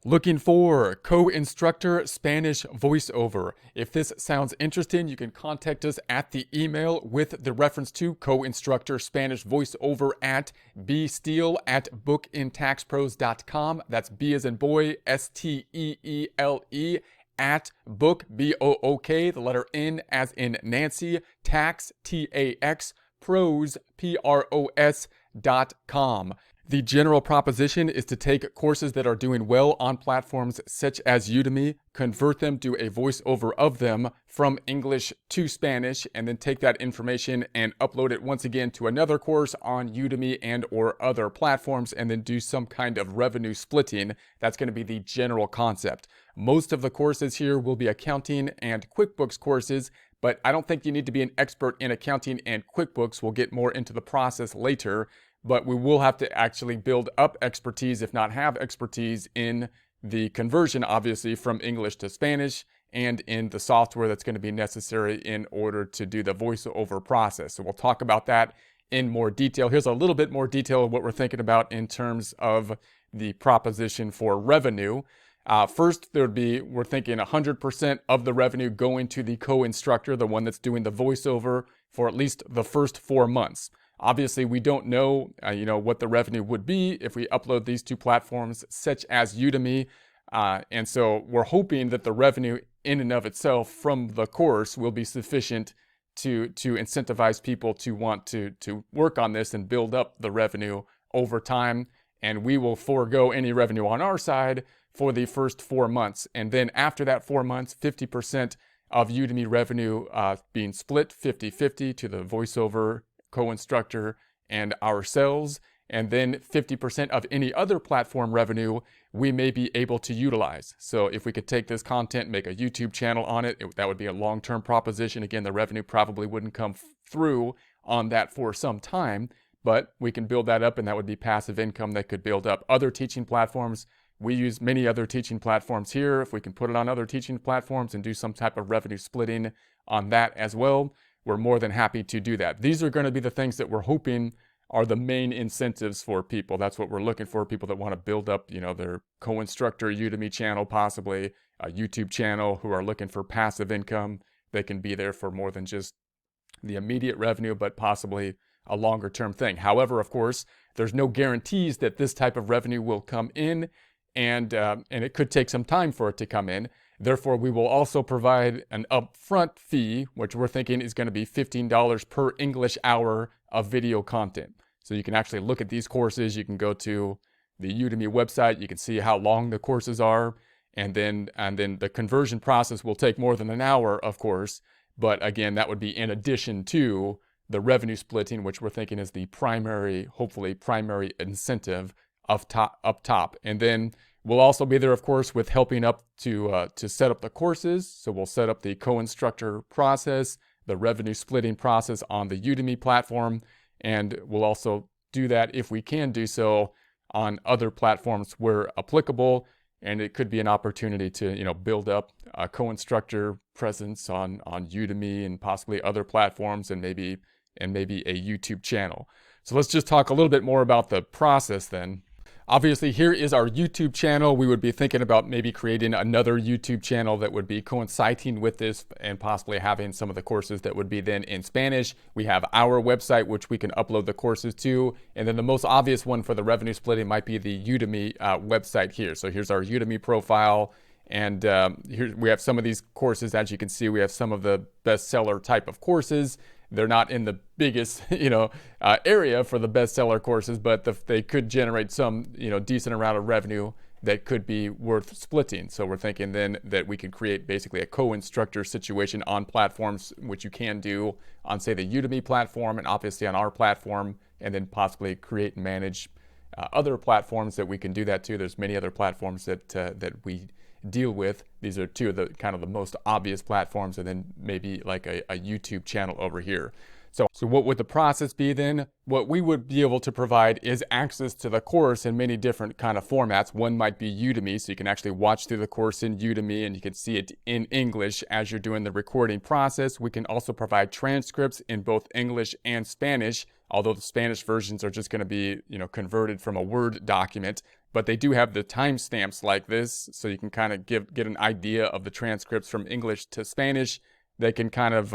Looking for Co-Instructor Spanish voiceover. If this sounds interesting, you can contact us at the email with the reference to Co-Instructor Spanish voiceover at bsteele@bookintaxpros.com. That's B as in boy, Steele at book, B-O-O-K, the letter N as in Nancy, tax, T-A-X, pros, P-R-O-S.com. The general proposition is to take courses that are doing well on platforms such as Udemy, convert them, do a voiceover of them from English to Spanish, and then take that information and upload it once again to another course on Udemy and or other platforms, and then do some kind of revenue splitting. That's going to be the general concept. Most of the courses here will be accounting and QuickBooks courses, but I don't think you need to be an expert in accounting and QuickBooks. We'll get more into the process later. But we will have to actually build up expertise, if not have expertise, in the conversion, obviously, from English to Spanish, and in the software that's going to be necessary in order to do the voiceover process. So we'll talk about that in more detail. Here's a little bit more detail of what we're thinking about in terms of the proposition for revenue. First, we're thinking 100% of the revenue going to the co-instructor, the one that's doing the voiceover, for at least the first 4 months. Obviously, we don't know, what the revenue would be if we upload these two platforms, such as Udemy. And so we're hoping that the revenue in and of itself from the course will be sufficient to incentivize people to want to work on this and build up the revenue over time. And we will forego any revenue on our side for the first 4 months. And then after that 4 months, 50% of Udemy revenue being split 50-50 to the voiceover co-instructor and ourselves, and then 50% of any other platform revenue we may be able to utilize. So if we could take this content, make a YouTube channel on it, that would be a long-term proposition. Again, the revenue probably wouldn't come through on that for some time, but we can build that up, and that would be passive income that could build up. Other teaching platforms, we use many other teaching platforms here. If we can put it on other teaching platforms and do some type of revenue splitting on that as well, we're more than happy to do that. These are going to be the things that we're hoping are the main incentives for people. That's what we're looking for, people that want to build up, their co-instructor Udemy channel, possibly a YouTube channel, who are looking for passive income. They can be there for more than just the immediate revenue, but possibly a longer term thing. However, of course, there's no guarantees that this type of revenue will come in, and it could take some time for it to come in. Therefore, we will also provide an upfront fee, which we're thinking is going to be $15 per English hour of video content. So you can actually look at these courses. You can go to the Udemy website. You can see how long the courses are. And then the conversion process will take more than an hour, of course. But again, that would be in addition to the revenue splitting, which we're thinking is the hopefully primary incentive up top. And then we'll also be there, of course, with helping up to set up the courses. So we'll set up the co-instructor process, the revenue splitting process on the Udemy platform, and we'll also do that if we can do so on other platforms where applicable. And it could be an opportunity to build up a co-instructor presence on Udemy and possibly other platforms, and maybe a YouTube channel. So let's just talk a little bit more about the process then. Obviously, here is our YouTube channel. We would be thinking about maybe creating another YouTube channel that would be coinciding with this, and possibly having some of the courses that would be then in Spanish. We have our website, which we can upload the courses to. And then the most obvious one for the revenue splitting might be the Udemy website here. So here's our Udemy profile. And here we have some of these courses. As you can see, we have some of the bestseller type of courses. They're not in the biggest, area for the bestseller courses, but they could generate some, decent amount of revenue that could be worth splitting. So we're thinking then that we could create basically a co-instructor situation on platforms, which you can do on, say, the Udemy platform, and obviously on our platform, and then possibly create and manage other platforms that we can do that too. There's many other platforms that we deal with. These are two of the kind of the most obvious platforms, and then maybe like a YouTube channel over here. So what would the process be then? What we would be able to provide is access to the course in many different kind of formats. One might be Udemy, so you can actually watch through the course in Udemy and you can see it in English as you're doing the recording process. We can also provide transcripts in both English and Spanish, although the Spanish versions are just going to be, converted from a Word document. but they do have the timestamps like this, so you can kind of get an idea of the transcripts from English to Spanish. They can kind of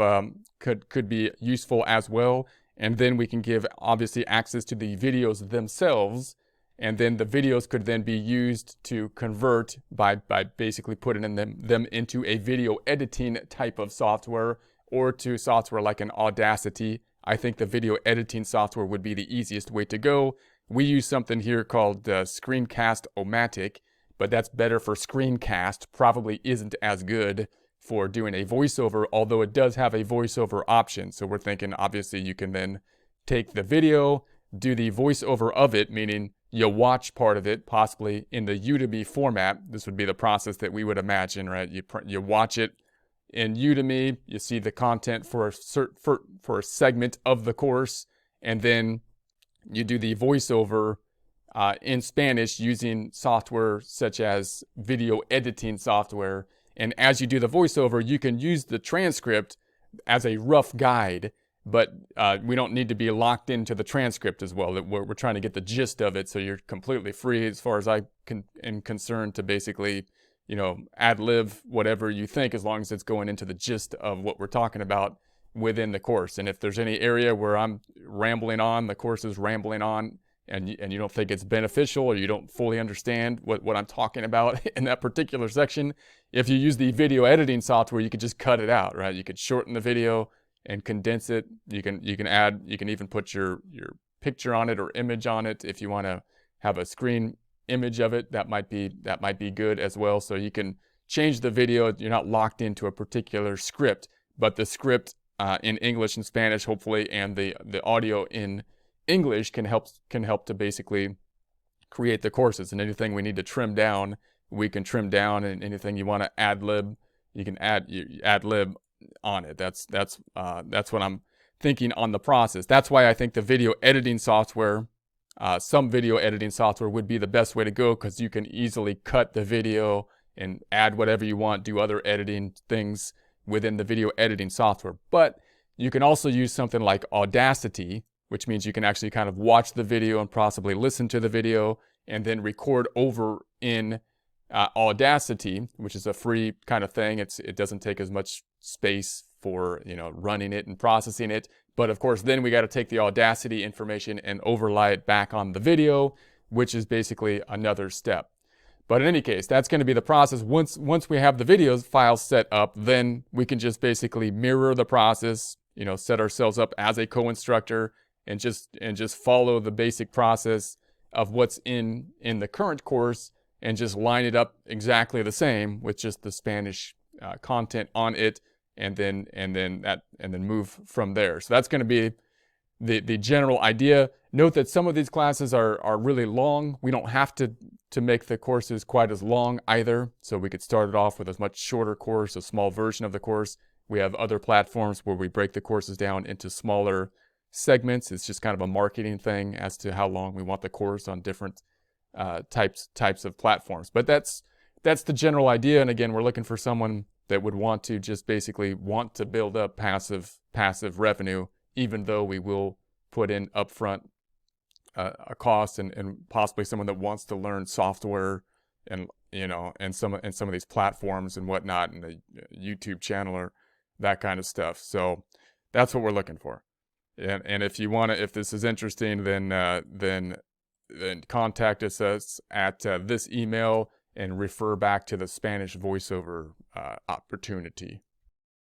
could be useful as well. And then we can give obviously access to the videos themselves, and then the videos could then be used to convert by basically putting them into a video editing type of software, or to software like an Audacity. I think the video editing software would be the easiest way to go. We use something here called Screencast-O-Matic, but that's better for screencast, probably isn't as good for doing a voiceover, although it does have a voiceover option. So we're thinking obviously you can then take the video, do the voiceover of it, meaning you watch part of it, possibly in the Udemy format. This would be the process that we would imagine, right? You watch it in Udemy, you see the content for a segment of the course, and then you do the voiceover in Spanish using software such as video editing software. And as you do the voiceover, you can use the transcript as a rough guide, but we don't need to be locked into the transcript as well. We're trying to get the gist of it, so you're completely free, as far as I am concerned, to basically, ad-lib whatever you think, as long as it's going into the gist of what we're talking about within the course. And if there's any area where I'm rambling on, the course is rambling on, and you don't think it's beneficial, or you don't fully understand what I'm talking about in that particular section, if you use the video editing software, you could just cut it out, right? You could shorten the video and condense it. You can even put your picture on it or image on it if you want to have a screen image of it. That might be good as well. So you can change the video. You're not locked into a particular script, but the script in English and Spanish, hopefully, and the audio in English can help to basically create the courses. And anything we need to trim down, we can trim down, and anything you want to ad lib, you can ad lib on it. That's what I'm thinking on the process. That's why I think the video editing software, some video editing software would be the best way to go, because you can easily cut the video and add whatever you want, do other editing things within the video editing software. But you can also use something like Audacity, which means you can actually kind of watch the video and possibly listen to the video and then record over in Audacity, which is a free kind of thing. It doesn't take as much space for running it and processing it. But of course, then we got to take the Audacity information and overlay it back on the video, which is basically another step. But in any case, that's going to be the process. Once we have the videos files set up, then we can just basically mirror the process, set ourselves up as a co-instructor, and just follow the basic process of what's in the current course, and just line it up exactly the same with just the Spanish content on it, and then move from there. So that's going to be the general idea. Note that some of these classes are really long. We don't have to make the courses quite as long either. So we could start it off with a much shorter course, a small version of the course. We have other platforms where we break the courses down into smaller segments. It's just kind of a marketing thing as to how long we want the course on different types of platforms. But that's the general idea. And again, we're looking for someone that would want to just basically want to build up passive revenue, even though we will put in upfront a cost, and possibly someone that wants to learn software and some of these platforms and whatnot, and the YouTube channel or that kind of stuff. So that's what we're looking for. And if this is interesting, then contact us at this email and refer back to the Spanish voiceover opportunity.